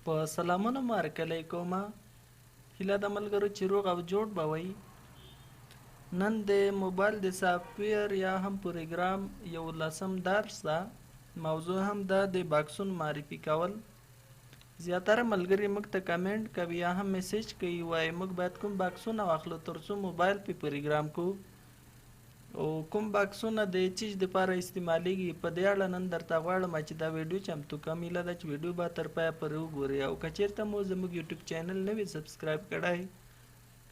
په سلامونه مارکلی کومه هیله د ملګرو چې روغ او جوړ به وئ. نن د موبایل د سافټویر یا هم پروګرام 11 درس ده. موضوع هم ده د باکسونو معرفي کول. زیاتره ملګري موږ ته کمنټ کوي یا هم میسیج کوي، وایي موږ باید کوم باکسونه واخلو ترڅو موبایل پې پروګرام کو، او کوم باکسونه د چیز دپاره استعمالیږي. په دې اړه نن درته غواړم چې دا ویډیو چمتو کوم. هیله ده چې ویډیو به تر پایه پورې وګورئ، او که چېرته مو زموږ یوټیوب چینل نه وي سبسکرایب کړی،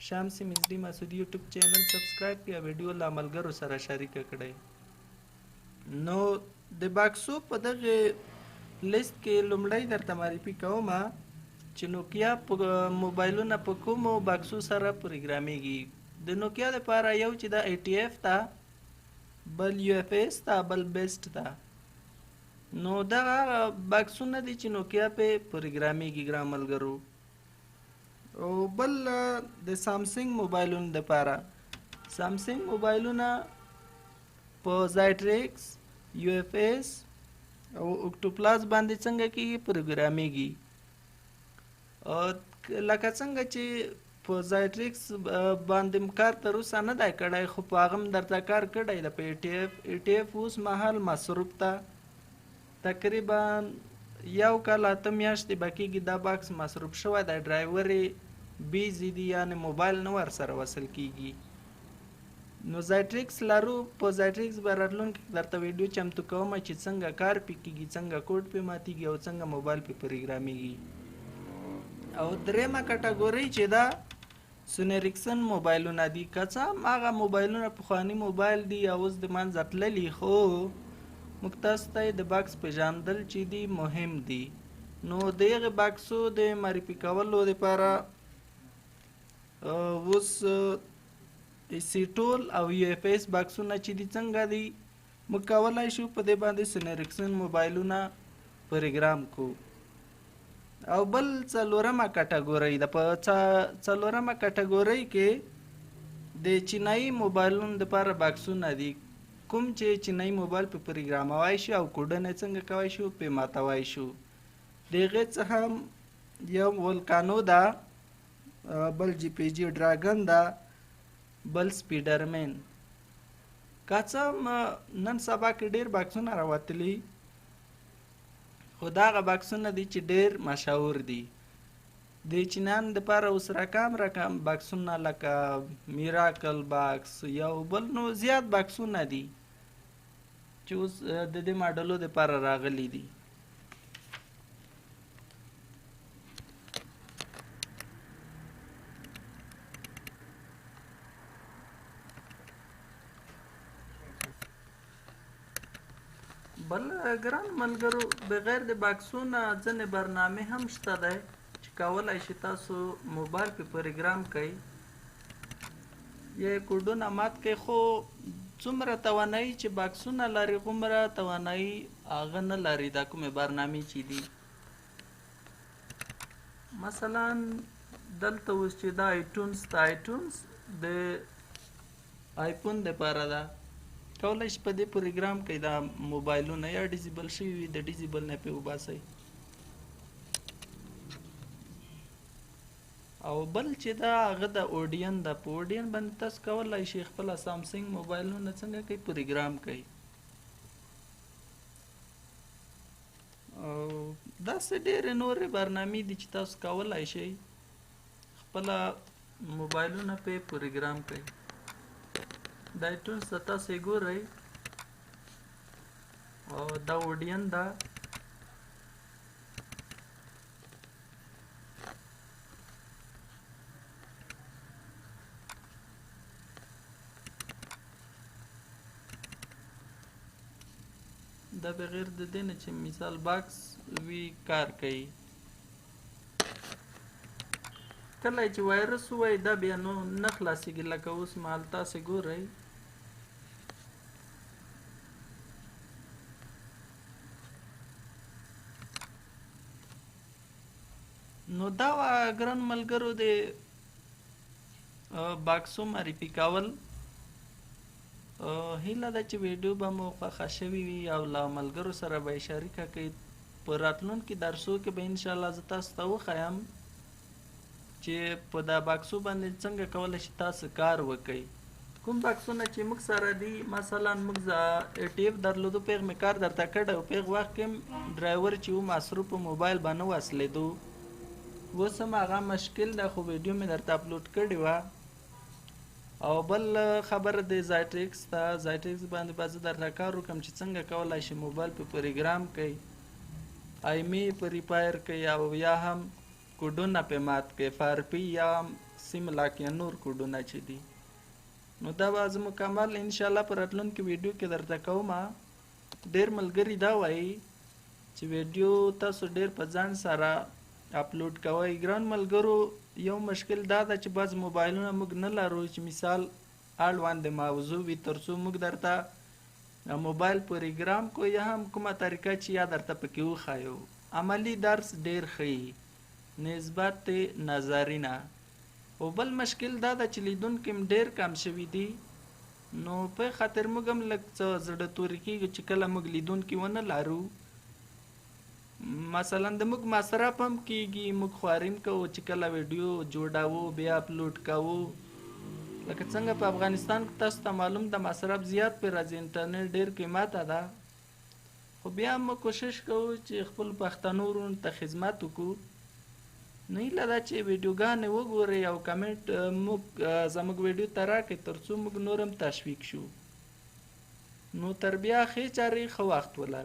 شمس مزدي مسعودي یوټیوب چینل سبسکرایب کړئ او ویډیو له ملګرو سره شریکه کړئ. نو د باکسو په دغه لیست کې لومړی درته معرفي کومه چې نوکیا موبایلونه په کومو باکسو سره پروګرامیږي. د نوکیا لپاره یو چې دا 80F ده، بل UFS ده، بل بیسټ ده. نو دغه باکسونه دي چې نوکیا پې پروګرامیږي ګران ملګرو. او بل د سامسنګ موبایلونو دپاره سامسنګ موبایلونه په زایټریکس، UFS او اوکټوپلاس باندې څنګه کېږي پروګرامیږي. لکه څنګه چې په زایټریکس باندې کار تر اوسه نه دی کړی، خو په هغه هم درته کار کړی ده. په 80F اوس مهال مصروف ده، تقریبا 1 کال 8 میاشتې به کېږي دا باکس مصروف شوی دی. ډرایور یې بیزي دي، یعنې موبایل نه ورسره وصل کېږي. نو زایټریکس لرو، په زایټریکس به راتلونکي کې درته ویډیو چمتو کوم چې څنګه کار پې کېږي، څنګه کوډ پې ماتېږي او څنګه موبایل پې پروګرامیږي. او درېیمه کټګورۍ چې ده سونریکسن موبایلونه دي. که څه هم هغه موبایلونه پخواني موبایل دي او اوس د منځه تللي، خو موږ تاسو ته د باکس پیژندل چې دي مهم دي. نو د هغې باکسو د معرفي کولو دپاره اوس سیټول او UFS باکسونه چې دي څنګه دي موږ کولی شو په دې باندې سونریکسن موبایلونه پروګرام کو. او بل څلورمه کټګورۍ ده. په څلورمه کټګورۍ کې د چینایي موبایلونو دپاره باکسونه دي، کوم چې چینایي موبایل په پروګراموی شو او کوډونه یې څنګه کوی شو پې ماتوی شو. د هغې څخه یو ولکانو ده، بل GPG ډراګن ده، بل سپیډرمن. که څه هم نن سبا کې ډېر باکسونه راوتلي، خو دا هغه باکسونه دي چې ډېر مشهور دي. د چینیانو دپاره اوس رقم باکسونه لکه میراکل باکس یو بل نو زیات باکسونه دي چې اوس د دې ماډلو دپاره راغلي دي. بل ګران ملګرو، بغیر د باکسونه ځینې برنامې هم شته دی چې کولی شي تاسو موبایل پې پروګرام کوئ یا کوډونه مات کوئ. خو څومره توانایي چې باکسونه لري غومره توانایي هغه نه لري دا کومې برنامې چې دي. مثلا دلته اوس چې دا آیټونس د آیټونس د آیفون دپاره ده، کولی شي په دې پروګرام کوي دا موبایلونه یا ډیزیبل شوي وي، د ډیزیبل نه پې وباسئ. او بل چې دا هغه د اوډین ده، په اوډین باندې تاسو کولی شئ خپله سامسنګ موبایلونه څنګه کوي پروګرام کوي. او داسې ډېرې نورې برنامې دي چې تاسو کولی شئ خپله موبایلونه پې پروګرام کوي. دا آیټونس ته تاسو یې ګورئ، او دا اوډین ده. دا بغیر د دې نه چې مثال باکس وي کار کوي. کله چې وایرس ووایي دا بیا نو نه خلاصېږي، لکه اوس مهال تاسې ګورئ. نو دا ګران ملګرو د باکسو معرفي کول. هیله ده چې ویډیو به مو خوښه شوې وي او له ملګرو سره به یې شریکه کړئ په راتلونکي درسو کې به انشاءالله زه تاسو ته وښیم چې په دا بکسو باندې څنګه کولی شي تاسو کار وکړئ. کوم بکسونه چې موږ سره دي، مثلا موږ ټیپ درلودو، پیغ مې کار درته کړی و، پیغ وخت کې ډرایور چې و مصروف په موبایل باندې وصلېدو. اوس هم هغه مشکل ده، خو ویډیو مې درته اپلوډ کړې وه. او بل خبره د زایټریکس ته، زایټریکس باندې به زه درته کار وکړم چې څنګه کولی شي موبایل په پروګرام کوي، آیمې په ریپایر کوي، او یا هم کوډونه پې مات کوي، فارپي یا سیم لاک یا نور کوډونه چې دي. نو دا به زه مکمل انشاءالله په راتلونکي ویډیو کې درته کومه. ډېر ملګري دا وایي چې ویډیو تاسو ډېر په ځان سره اپلوډ کوئ. ګران ملګرو، یو مشکل دا ده چې بعض موبایلونه موږ نه لرو چې مثال اړوند موضوع وي تر څو موږ درته موبایل پروګرام کو یا هم کومه طریقه چې یا درته پکې وښایو. عملي درس ډېر ښه نسبت نظري نه. او بل مشکل دا ده چې لیدونکي هم ډېر کم شوي دي، نو په خاطر موږ هم لږ څه زړه توري کېږو چې کله موږ لیدونکي ونه لرو. مثلا د موږ مصرف هم کېږي، موږ خواریم کوو چې کله ویډیو جوړوو بیا اپلوډ کوو. لکه څنګه په افغانستان کې تاسو ته معلوم ده مصرف زیات پې راځي، انټرنیټ ډېر قیمته ده، خو بیا هم موږ کوشش کوو چې خپل پښتنو وروڼو ته خدمت وکړو. نو هیله ده چې ویډیوګانې وګورئ او کمنټ زموږ ویډیو ته راکړئ تر څو موږ نور هم تشویق شو. نو تر بیا ښې چارې ښه وخت ولرئ.